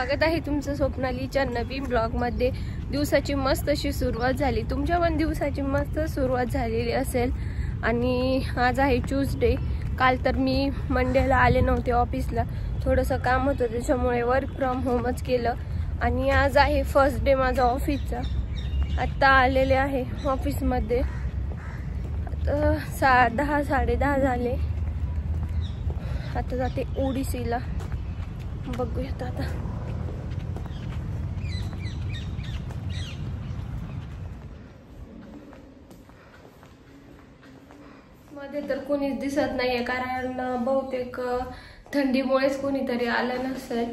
स्वागत आहे तुमचं स्वप्नालीच्या नवीन ब्लॉगमध्ये। दिवसाची मस्त अशी सुरुवात झाली, तुमच्या पण दिवसाची मस्त सुरुवात झालेली असेल। आणि आज आहे ट्यूसडे। काल तर मी मंडेला आले नव्हते ऑफिसला, थोडंसं काम होतं त्याच्यामुळे वर्क फ्रॉम होमच केलं। आणि आज आहे फर्स्ट डे माझा ऑफिसचा। आता आलेले आहे ऑफिसमध्ये, आता 10 10:30 झाले। आता जाते ओडिसीला, बघूयात आता। मध्ये तर कोणीच दिसत नाहीये, कारण बहुतेक थंडीमुळेच कोणीतरी आलं नसेल।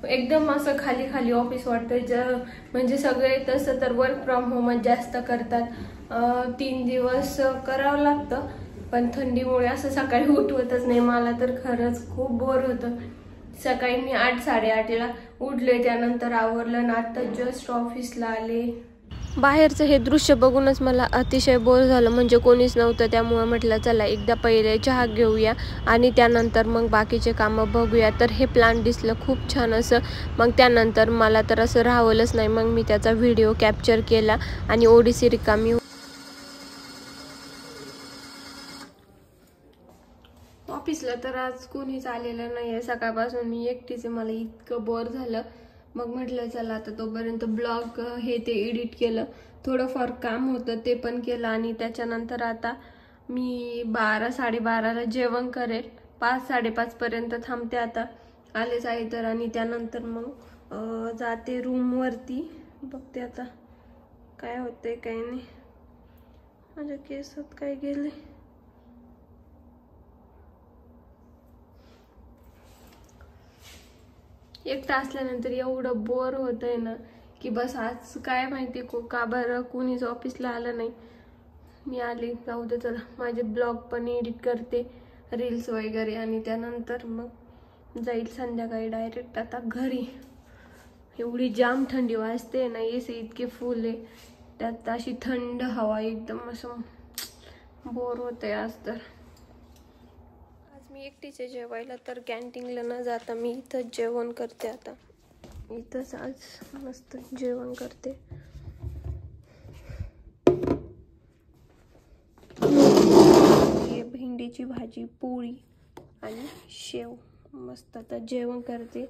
एकदम असं खाली खाली ऑफिस वाटतंय, म्हणजे सगळे तसं तर वर्क फ्रॉम होम जास्त करतात। 3 दिवस करावं लागतं, पण थंडीमुळे असं सकाळी उठवतच नाही। मला तर खरंच खूप बोर होतं। सकाळी मी 8 8:30ला उठले, त्यानंतर आवरलं ना आता जस्ट ऑफिसला आले। बाहेरचं हे दृश्य बघूनच मला अतिशय बोर झालं, म्हणजे कोणीच नव्हतं। त्यामुळे म्हटलं चला एकदा पहिले चहा घेऊया आणि त्यानंतर मग बाकीचे कामं बघूया। तर हे प्लांट दिसलं खूप छान असं, मग त्यानंतर मला तर असं राहवलंच नाही, मग मी त्याचा व्हिडिओ कॅप्चर केला आणि ओडिसी रिकामी। ऑफिसला तर आज कोणीच आलेलं नाहीये, सकाळपासून मी एकटीच आहे। मला इतकं बोर झालं, मग म्हटलं चला आता तोपर्यंत ब्लॉग हे ते एडिट केलं, थोडंफार काम होतं ते पण केलं। आणि त्याच्यानंतर आता मी 12 12:30ला जेवण करेल, 5 5:30 पर्यंत थांबते आता, आलेच आहे तर। आणि त्यानंतर मग जाते रूमवरती, बघते आता काय होतंय काय नाही। माझ्या केसात काय गेले, एकटा असल्यानंतर एवढं बोर होतंय ना की बस। आज काय माहिती का बरं कोणीच ऑफिसला आलं नाही, मी आले, जाऊ दे चला। माझे ब्लॉग पण एडिट करते, रील्स वगैरे, आणि त्यानंतर मग जाईल संध्याकाळी डायरेक्ट आता घरी। एवढी जाम थंडी वाजते ना, एसी इतके फुल आहे, त्यात अशी थंड हवा, एकदम असं बोर होते आज तर। मी एकटीच जेवायला, तर कॅन्टीनला न जाता मी इथंच जेवण करते आता। इथंच आज मस्त जेवण करते। भेंडीची भाजी, पोळी आणि शेव, मस्त आता जेवण करते।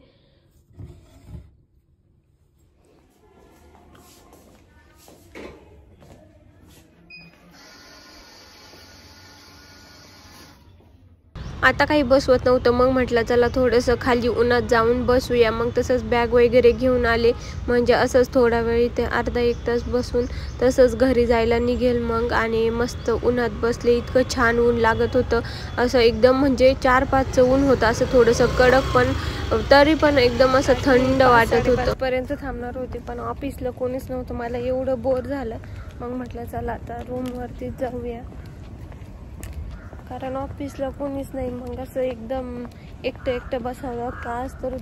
आता काही बसवत नव्हतं, मग म्हटलं चला थोडंसं खाली उन्हात जाऊन बसूया। मग तसंच बॅग वगैरे घेऊन आले, म्हणजे असंच थोडा वेळ इथे अर्धा 1 तास बसून तसंच घरी जायला निघेल मग। आणि मस्त उन्हात बसले, इतकं छान ऊन लागत होतं असं, एकदम म्हणजे 4-5चं ऊन होतं असं, थोडंसं कडक, पण तरी पण एकदम असं थंड वाटत होतं। पर्यंत थांबणार होते, पण ऑफिसला कोणीच नव्हतं, मला एवढं बोर झालं। मग म्हटलं चला आता रूमवरतीच जाऊया, कारण ऑफिसला कोणीच नाही। मग असं एकदम एकटं बसावं लागतं। आज तर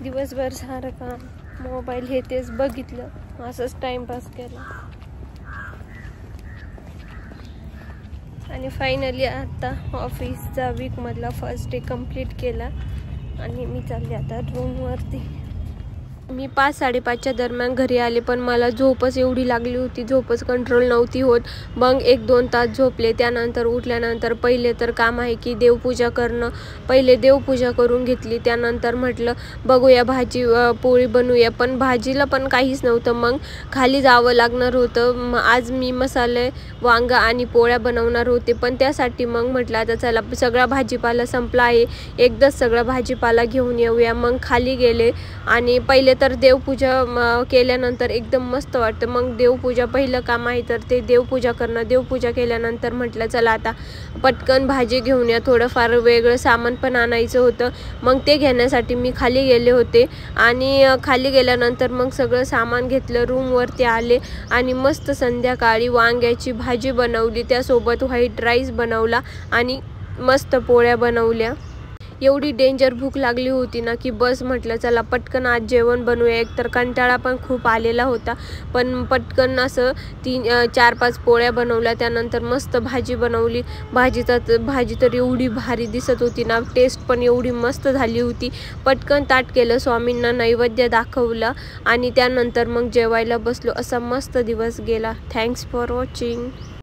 दिवसभर सारं काम मोबाईल हे तेच बघितलं, असंच टाइमपास केला। आणि फायनली आता ऑफिसचा वीकमधला फर्स्ट डे कंप्लीट केला आणि मी चालले आता रूमवरती। मी 5 5:30च्या दरम्यान घरी आले, पण मला झोपच एवढी लागली होती, झोपच कंट्रोल नव्हती होत। मग 1-2 तास झोपले, त्यानंतर उठल्यानंतर पहिले तर काम आहे की देवपूजा करणं, पहिले देवपूजा करून घेतली। त्यानंतर म्हटलं बघूया भाजी पोळी बनवूया, पण भाजीला पण काहीच नव्हतं, मग खाली जावं लागणार होतं। आज मी मसाले वांगा आणि पोळ्या बनवणार होते, पण त्यासाठी मग म्हटलं आता चला सगळा भाजीपाला संपला आहे, एकदाच सगळा भाजीपाला घेऊन येऊया। मग खाली गेले आणि पहिले तर देवपूजा केल्यानंतर एकदम मस्त वाटतं। मग देवपूजा पहिलं काम आहे तर ते देवपूजा करणं। देवपूजा केल्यानंतर म्हटलं चला आता पटकन भाजी घेऊन या, थोडंफार वेगळं सामान पण आणायचं होतं, मग ते घेण्यासाठी मी खाली गेले होते। आणि खाली गेल्यानंतर मग सगळं सामान घेतलं, रूमवरती आले आणि मस्त संध्याकाळी वांग्याची भाजी बनवली, त्यासोबत व्हाईट राईस बनवला आणि मस्त पोळ्या बनवल्या। एवढी डेंजर भूक लागली होती ना की बस म्हटलं चला पटकन आज जेवण बनवूया. एक तर कंटाळा पण खूप आलेला होता, पण पटकन असं 4-5 पोळ्या बनवल्या. त्यानंतर मस्त भाजी बनवली. भाजी तर एवढी भारी दिसत होती ना, टेस्ट पण एवढी मस्त झाली होती. पटकन ताट केलं, स्वामींना नैवेद्य दाखवलं आणि त्यानंतर मग जेवायला बसलो. असा मस्त दिवस गेला. Thanks for watching.